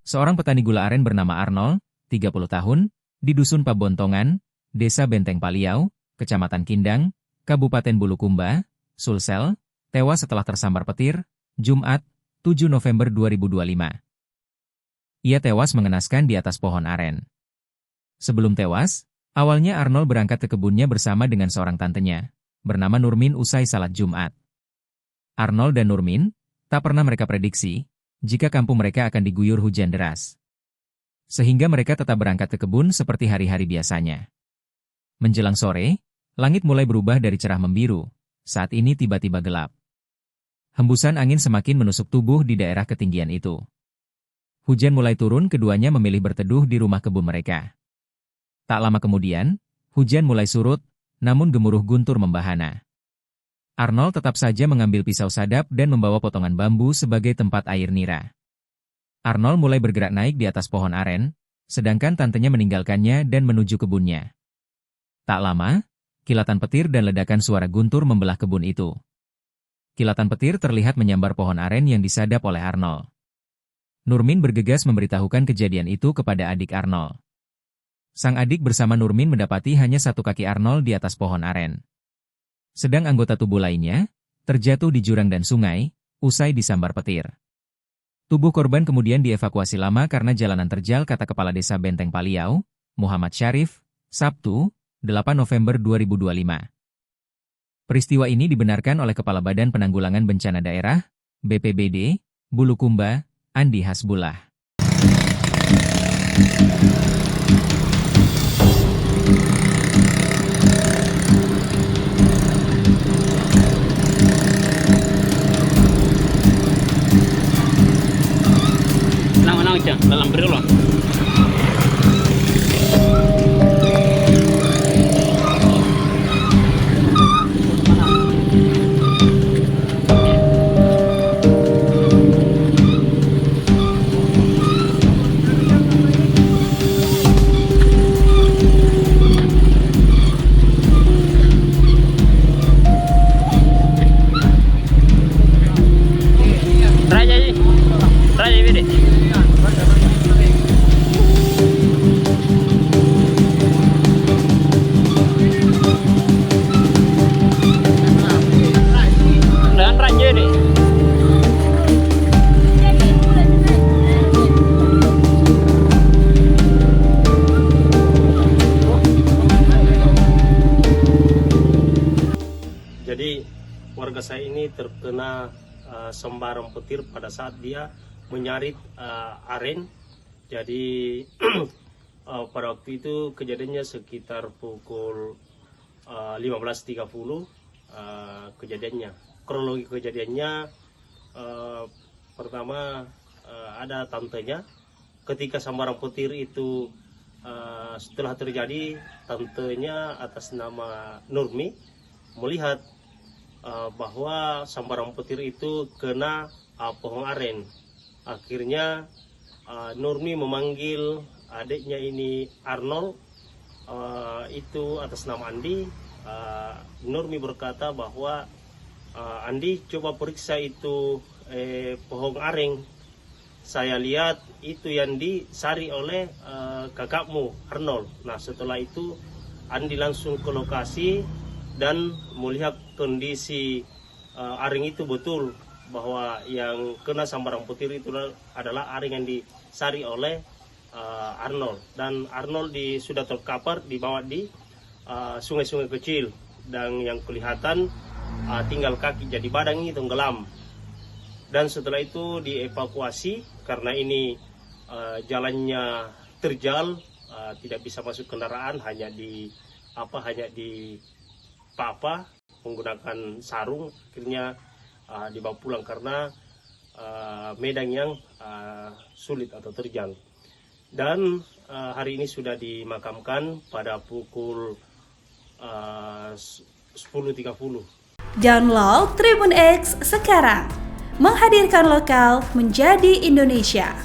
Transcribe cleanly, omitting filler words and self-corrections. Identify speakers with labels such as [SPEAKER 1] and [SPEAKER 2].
[SPEAKER 1] Seorang petani gula aren bernama Arnold, 30 tahun, di Dusun Pabontongan, Desa Benteng Paliau, Kecamatan Kindang, Kabupaten Bulukumba, Sulsel, tewas setelah tersambar petir, Jumat, 7 November 2025. Ia tewas mengenaskan di atas pohon aren. Sebelum tewas, awalnya Arnold berangkat ke kebunnya bersama dengan seorang tantenya, bernama Nurmin usai salat Jumat. Arnold dan Nurmin, tak pernah mereka prediksi, jika kampung mereka akan diguyur hujan deras. Sehingga mereka tetap berangkat ke kebun seperti hari-hari biasanya. Menjelang sore, langit mulai berubah dari cerah membiru, saat ini tiba-tiba gelap. Hembusan angin semakin menusuk tubuh di daerah ketinggian itu. Hujan mulai turun, keduanya memilih berteduh di rumah kebun mereka. Tak lama kemudian, hujan mulai surut, namun gemuruh guntur membahana. Arnold tetap saja mengambil pisau sadap dan membawa potongan bambu sebagai tempat air nira. Arnold mulai bergerak naik di atas pohon aren, sedangkan tantenya meninggalkannya dan menuju kebunnya. Tak lama, kilatan petir dan ledakan suara guntur membelah kebun itu. Kilatan petir terlihat menyambar pohon aren yang disadap oleh Arnold. Nurmin bergegas memberitahukan kejadian itu kepada adik Arnold. Sang adik bersama Nurmin mendapati hanya satu kaki Arnold di atas pohon aren. Sedang anggota tubuh lainnya terjatuh di jurang dan sungai, usai disambar petir. Tubuh korban kemudian dievakuasi lama karena jalanan terjal, kata Kepala Desa Benteng Paliau, Muhammad Syarif, Sabtu, 8 November 2025. Peristiwa ini dibenarkan oleh Kepala Badan Penanggulangan Bencana Daerah, BPBD, Bulukumba, Andi Hasbullah.
[SPEAKER 2] Dalam berulang. Raja Bede. Jadi warga saya ini terkena sembaran petir pada saat dia menyarit aren. Jadi pada waktu itu kejadiannya sekitar pukul 15.30 kejadiannya. Kronologi kejadiannya pertama ada tantenya. Ketika sambaran petir itu setelah terjadi, tantenya atas nama Nurmi melihat bahwa sambaran petir itu kena pohon aren. Akhirnya Nurmi memanggil adiknya ini Arnold, itu atas nama Andi. Nurmi berkata bahwa Andi, coba periksa itu pohon aren. Saya lihat itu yang disari oleh kakakmu Arnold. Nah, setelah itu Andi langsung ke lokasi dan melihat kondisi aren itu betul bahwa yang kena sambaran petir itu adalah aren yang disari oleh Arnold. Dan Arnold sudah terkapar dibawa di sungai-sungai kecil, dan yang kelihatan tinggal kaki, jadi badannya tenggelam. Dan setelah itu dievakuasi karena ini jalannya terjal, tidak bisa masuk kendaraan, hanya di papa menggunakan sarung. Akhirnya dibawa pulang karena medan yang sulit atau terjal. Dan hari ini sudah dimakamkan pada pukul 10.30.
[SPEAKER 3] Download Tribun X sekarang, menghadirkan lokal menjadi Indonesia.